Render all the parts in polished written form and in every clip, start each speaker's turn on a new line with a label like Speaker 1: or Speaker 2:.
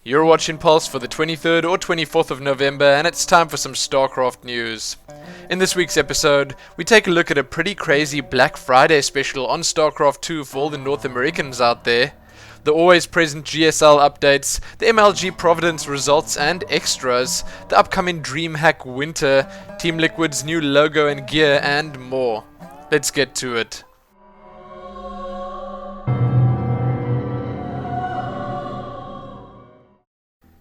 Speaker 1: You're watching Pulse for the 23rd or 24th of November, and it's time for some StarCraft news. In this week's episode, we take a look at a pretty crazy Black Friday special on StarCraft 2 for all the North Americans out there, the always present GSL updates, the MLG Providence results and extras, the upcoming Dreamhack Winter, TeamLiquid's new logo and gear, and more. Let's get to it.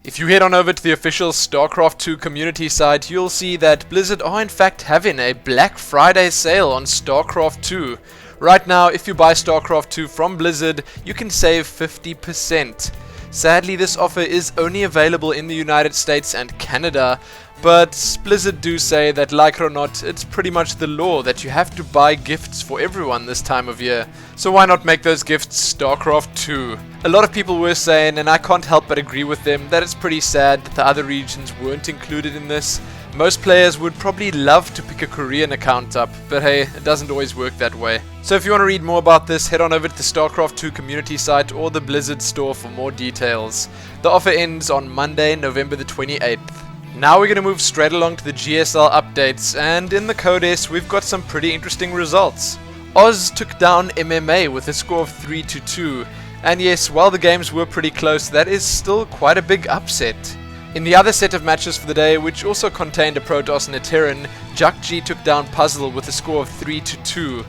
Speaker 1: If you head on over to the official StarCraft 2 community site, you'll see that Blizzard are in fact having a Black Friday sale on StarCraft 2. Right now, if you buy StarCraft 2 from Blizzard, you can save 50%. Sadly, this offer is only available in the United States and Canada, but Blizzard do say that, like it or not, it's pretty much the law that you have to buy gifts for everyone this time of year. So why not make those gifts StarCraft 2? A lot of people were saying, and I can't help but agree with them, that it's pretty sad that the other regions weren't included in this. Most players would probably love to pick a Korean account up, but hey, it doesn't always work that way. So if you want to read more about this, head on over to the StarCraft 2 community site or the Blizzard store for more details. The offer ends on Monday, November the 28th. Now we're going to move straight along to the GSL updates, and in the Codes we've got some pretty interesting results. Oz took down MMA with a score of 3-2, and yes, while the games were pretty close, that is still quite a big upset. In the other set of matches for the day, which also contained a Protoss and a Terran, Jakji took down Puzzle with a score of 3-2.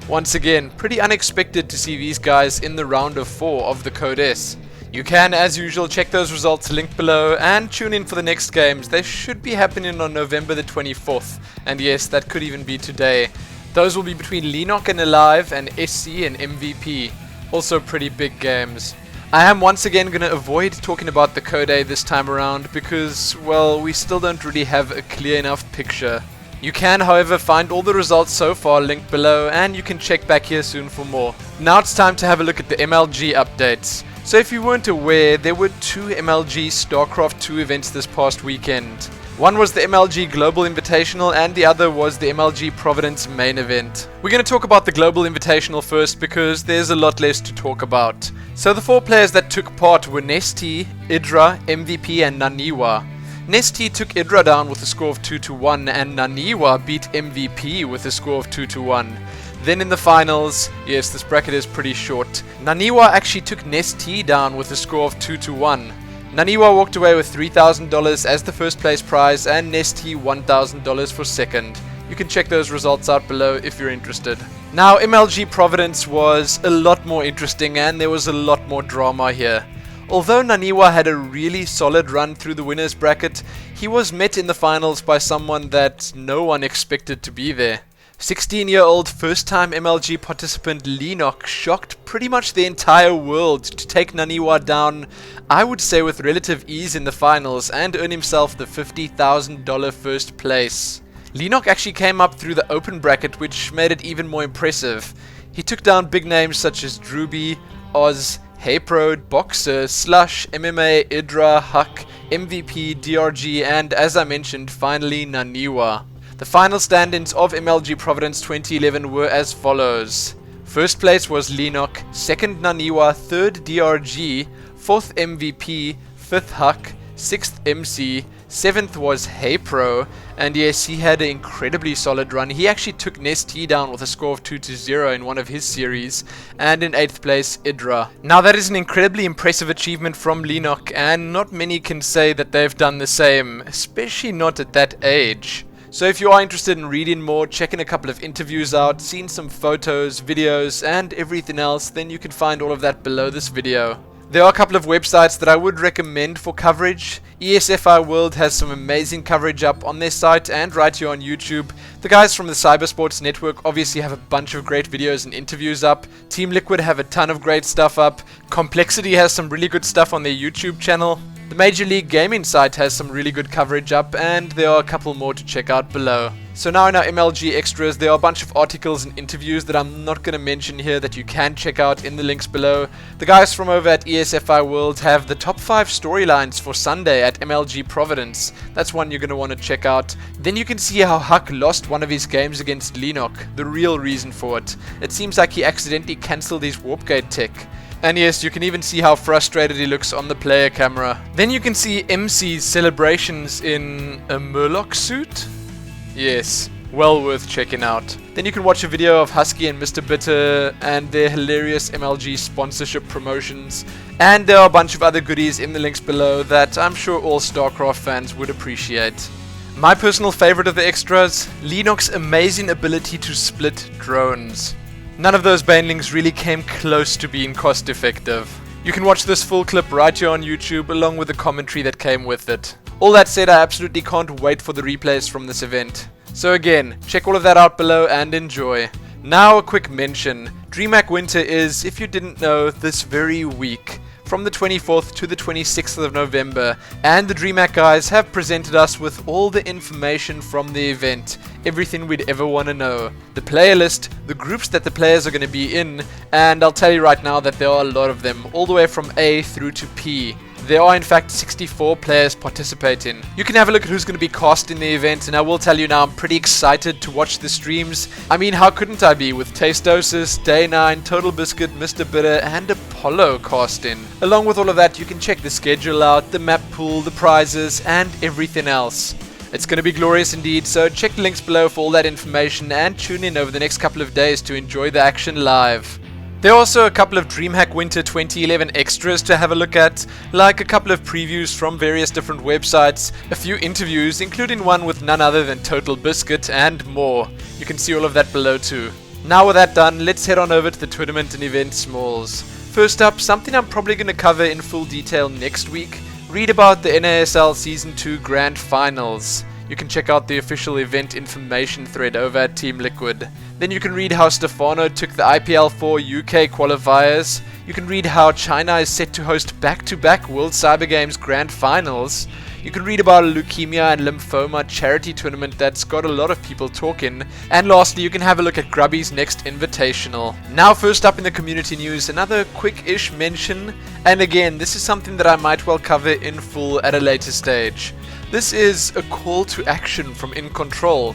Speaker 1: Once again, pretty unexpected to see these guys in the round of 4 of the Codes. You can, as usual, check those results linked below and tune in for the next games. They should be happening on November the 24th, and yes, that could even be today. Those will be between Lenok and Alive and SC and MVP. Also pretty big games. I am once again going to avoid talking about the Code this time around because, well, we still don't really have a clear enough picture. You can, however, find all the results so far linked below, and you can check back here soon for more. Now it's time to have a look at the MLG updates. So if you weren't aware, there were 2 MLG StarCraft 2 events this past weekend. One was the MLG Global Invitational and the other was the MLG Providence main event. We're going to talk about the Global Invitational first because there's a lot less to talk about. So the 4 players that took part were Nesty, Idra, MVP and Naniwa. Nesty took Idra down with a score of 2-1 and Naniwa beat MVP with a score of 2-1. Then in the finals, yes, this bracket is pretty short, Naniwa actually took Nesty down with a score of 2-1. Naniwa walked away with $3,000 as the first place prize and Nesty $1,000 for second. You can check those results out below if you're interested. Now MLG Providence was a lot more interesting and there was a lot more drama here. Although Naniwa had a really solid run through the winners bracket, he was met in the finals by someone that no one expected to be there. 16-year-old first-time MLG participant Lenok shocked pretty much the entire world to take Naniwa down, I would say with relative ease in the finals, and earn himself the $50,000 first place. Lenok actually came up through the open bracket, which made it even more impressive. He took down big names such as Druby, Oz, Heypro, Boxer, Slush, MMA, Idra, Huck, MVP, DRG, and as I mentioned, finally Naniwa. The final stand-ins of MLG Providence 2011 were as follows. First place was Lenok, second Naniwa, third DRG, fourth MVP, fifth Huck, sixth MC, seventh was Heypro, and yes, he had an incredibly solid run. He actually took Nesty down with a score of 2-0 in one of his series, and in 8th place, Idra. Now that is an incredibly impressive achievement from Lenok, and not many can say that they've done the same, especially not at that age. So if you are interested in reading more, checking a couple of interviews out, seeing some photos, videos, and everything else, then you can find all of that below this video. There are a couple of websites that I would recommend for coverage. ESFI World has some amazing coverage up on their site and right here on YouTube. The guys from the Cybersports Network obviously have a bunch of great videos and interviews up. TeamLiquid have a ton of great stuff up. Complexity has some really good stuff on their YouTube channel. The Major League Gaming site has some really good coverage up, and there are a couple more to check out below. So now in our MLG extras, there are a bunch of articles and interviews that I'm not going to mention here that you can check out in the links below. The guys from over at ESFI World have the top 5 storylines for Sunday at MLG Providence. That's one you're going to want to check out. Then you can see how Huck lost one of his games against Lenok, the real reason for it. It seems like he accidentally cancelled his Warpgate tech. And yes, you can even see how frustrated he looks on the player camera. Then you can see MC's celebrations in a Murloc suit. Yes, well worth checking out. Then you can watch a video of Husky and Mr. Bitter and their hilarious MLG sponsorship promotions. And there are a bunch of other goodies in the links below that I'm sure all StarCraft fans would appreciate. My personal favorite of the extras, Lennox's amazing ability to split drones. None of those banelings really came close to being cost effective. You can watch this full clip right here on YouTube along with the commentary that came with it. All that said, I absolutely can't wait for the replays from this event. So again, check all of that out below and enjoy. Now a quick mention, Dreamhack Winter is, if you didn't know, this very week, from the 24th to the 26th of November, and the Dreamhack guys have presented us with all the information from the event, everything we'd ever want to know, the player list, the groups that the players are going to be in, and I'll tell you right now that there are a lot of them, all the way from A through to P. There are in fact 64 players participating. You can have a look at who's going to be cast in the event, and I will tell you now I'm pretty excited to watch the streams. I mean, how couldn't I be with Tasteosis, Day9, Total Biscuit, Mr. Bitter and Apollo casting. Along with all of that, you can check the schedule out, the map pool, the prizes and everything else. It's going to be glorious indeed, so check the links below for all that information and tune in over the next couple of days to enjoy the action live. There are also a couple of Dreamhack Winter 2011 extras to have a look at, like a couple of previews from various different websites, a few interviews, including one with none other than Total Biscuit, and more. You can see all of that below too. Now with that done, let's head on over to the tournament and event smalls. First up, something I'm probably going to cover in full detail next week. Read about the NASL Season 2 Grand Finals. You can check out the official event information thread over at TeamLiquid. Then you can read how Stefano took the IPL4 UK qualifiers. You can read how China is set to host back-to-back World Cyber Games Grand Finals. You can read about a leukemia and lymphoma charity tournament that's got a lot of people talking. And lastly, you can have a look at Grubby's next invitational. Now first up in the community news, another quick-ish mention. And again, this is something that I might well cover in full at a later stage. This is a call to action from iNcontroL.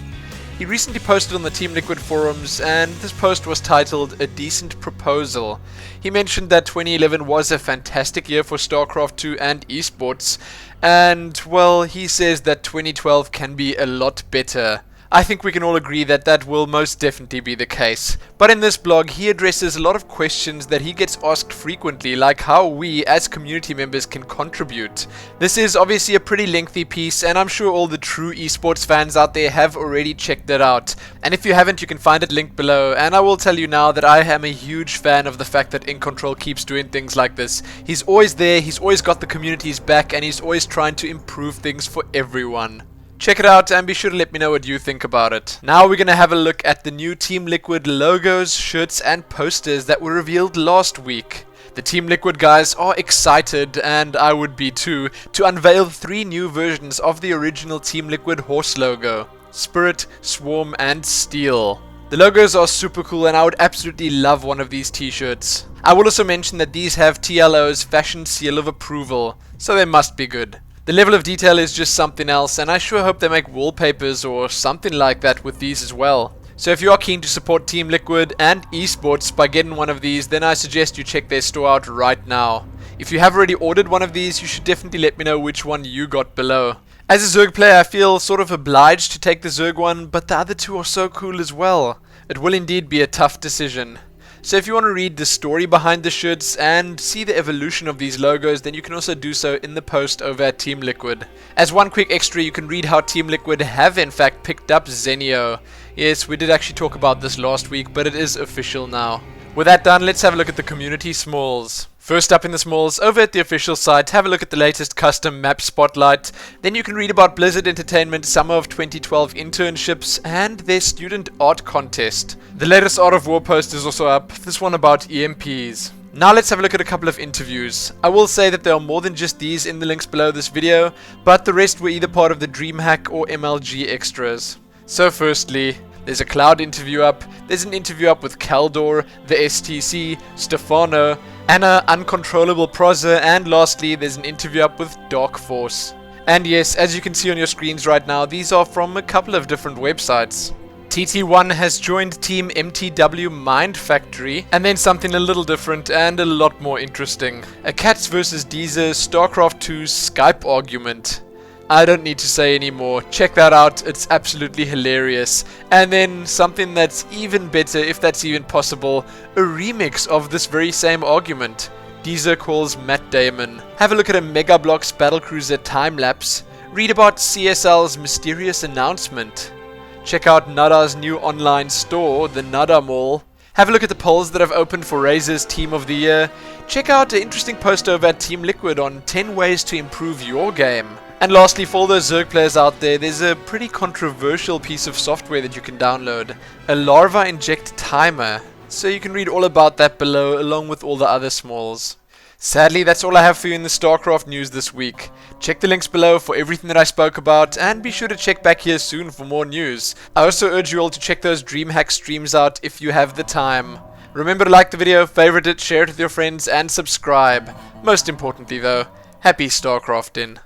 Speaker 1: He recently posted on the TeamLiquid forums, and this post was titled A Decent Proposal. He mentioned that 2011 was a fantastic year for StarCraft 2 and esports, and well, he says that 2012 can be a lot better. I think we can all agree that that will most definitely be the case. But in this blog, he addresses a lot of questions that he gets asked frequently, like how we as community members can contribute. This is obviously a pretty lengthy piece, and I'm sure all the true esports fans out there have already checked it out. And if you haven't, you can find it linked below. And I will tell you now that I am a huge fan of the fact that iNcontroL keeps doing things like this. He's always there, he's always got the community's back, and he's always trying to improve things for everyone. Check it out and be sure to let me know what you think about it. Now we're going to have a look at the new TeamLiquid logos, shirts and posters that were revealed last week. The TeamLiquid guys are excited, and I would be too, to unveil 3 new versions of the original TeamLiquid horse logo: Spirit, Swarm and Steel. The logos are super cool and I would absolutely love one of these t-shirts. I will also mention that these have TLO's fashion seal of approval, so they must be good. The level of detail is just something else, and I sure hope they make wallpapers or something like that with these as well. So if you are keen to support TeamLiquid and esports by getting one of these, then I suggest you check their store out right now. If you have already ordered one of these, you should definitely let me know which one you got below. As a Zerg player, I feel sort of obliged to take the Zerg one, but the other two are so cool as well. It will indeed be a tough decision. So if you want to read the story behind the shirts and see the evolution of these logos, then you can also do so in the post over at TeamLiquid. As one quick extra, you can read how TeamLiquid have in fact picked up Zenio. Yes, we did actually talk about this last week, but it is official now. With that done, let's have a look at the community smalls. First up in the smalls, over at the official site, have a look at the latest custom map spotlight. Then you can read about Blizzard Entertainment Summer of 2012 internships and their student art contest. The latest Art of War post is also up, this one about EMPs. Now let's have a look at a couple of interviews. I will say that there are more than just these in the links below this video, but the rest were either part of the Dreamhack or MLG extras. So firstly, there's a Cloud interview up, there's an interview up with Kaldor, the STC, Stefano, Anna, Uncontrollable Prozer, and lastly there's an interview up with Dark Force. And yes, as you can see on your screens right now, these are from a couple of different websites. TT1 has joined Team MTW Mind Factory, and then something a little different and a lot more interesting. A Cats vs Deezer StarCraft 2 Skype argument. I don't need to say anymore, check that out, it's absolutely hilarious. And then something that's even better, if that's even possible, a remix of this very same argument. Deezer calls Matt Damon. Have a look at a Mega Bloks Battlecruiser time-lapse. Read about CSL's mysterious announcement. Check out Nada's new online store, the Nada Mall. Have a look at the polls that have opened for Razer's Team of the Year. Check out an interesting post over at TeamLiquid on 10 ways to improve your game. And lastly, for all those Zerg players out there, there's a pretty controversial piece of software that you can download. A larva inject timer. So you can read all about that below, along with all the other smalls. Sadly, that's all I have for you in the StarCraft news this week. Check the links below for everything that I spoke about, and be sure to check back here soon for more news. I also urge you all to check those Dreamhack streams out if you have the time. Remember to like the video, favorite it, share it with your friends, and subscribe. Most importantly though, happy StarCrafting.